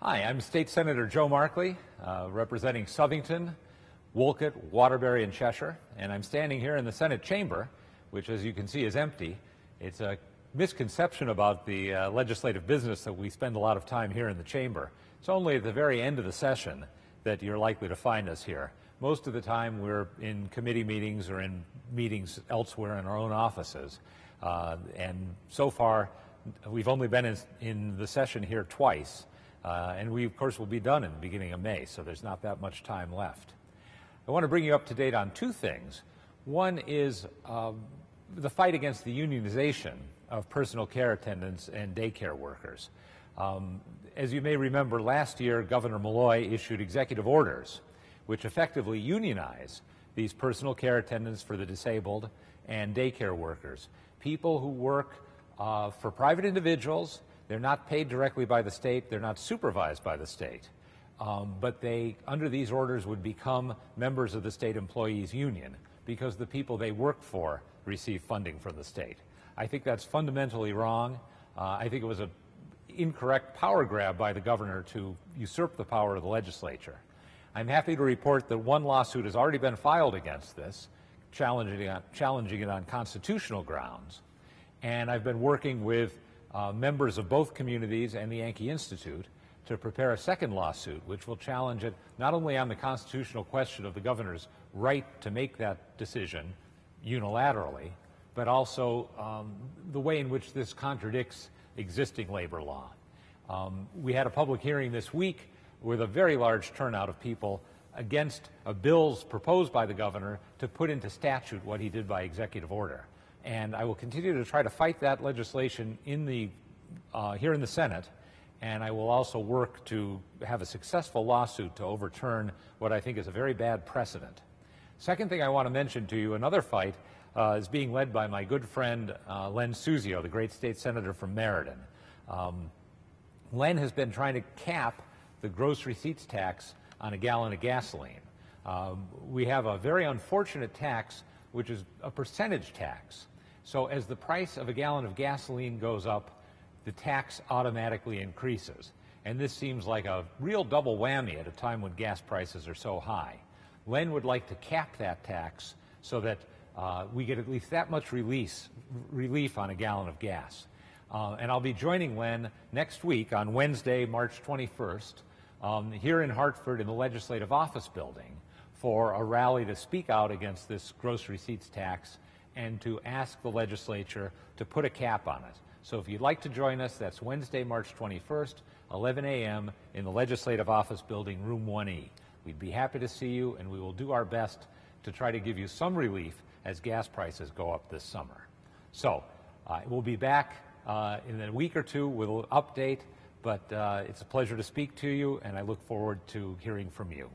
Hi, I'm State Senator Joe Markley, representing Southington, Wolcott, Waterbury, and Cheshire, and I'm standing here in the Senate chamber, which, as you can see, is empty. It's a misconception about the legislative business that we spend a lot of time here in the chamber. It's only at the very end of the session that you're likely to find us here. Most of the time we're in committee meetings or in meetings elsewhere in our own offices. And so far, we've only been in the session here twice. And we, of course, will be done in the beginning of May, so there's not that much time left. I want to bring you up to date on two things. One is the fight against the unionization of personal care attendants and daycare workers. As you may remember, last year, Governor Malloy issued executive orders which effectively unionize these personal care attendants for the disabled and daycare workers, people who work for private individuals. They're not paid directly by the state. They're not supervised by the state. But they, under these orders, would become members of the state employees union because the people they work for receive funding from the state. I think that's fundamentally wrong. I think it was an incorrect power grab by the governor to usurp the power of the legislature. I'm happy to report that one lawsuit has already been filed against this, challenging it on constitutional grounds. And I've been working with members of both communities and the Yankee Institute to prepare a second lawsuit, which will challenge it not only on the constitutional question of the governor's right to make that decision unilaterally, but also the way in which this contradicts existing labor law. We had a public hearing this week with a very large turnout of people against bills proposed by the governor to put into statute what he did by executive order. And I will continue to try to fight that legislation here in the Senate, and I will also work to have a successful lawsuit to overturn what I think is a very bad precedent. Second thing I want to mention to you, another fight is being led by my good friend Len Suzio, the great state senator from Meriden. Len has been trying to cap the gross receipts tax on a gallon of gasoline. We have a very unfortunate tax, which is a percentage tax. So as the price of a gallon of gasoline goes up, the tax automatically increases. And this seems like a real double whammy at a time when gas prices are so high. Len would like to cap that tax so that we get at least that much relief on a gallon of gas. And I'll be joining Len next week on Wednesday, March 21st, here in Hartford in the Legislative Office Building for a rally to speak out against this gross receipts tax and to ask the legislature to put a cap on it. So if you'd like to join us, that's Wednesday, March 21st, 11 a.m. in the Legislative Office Building, room 1E. We'd be happy to see you, and we will do our best to try to give you some relief as gas prices go up this summer. So we'll be back in a week or two with an update, but it's a pleasure to speak to you, and I look forward to hearing from you.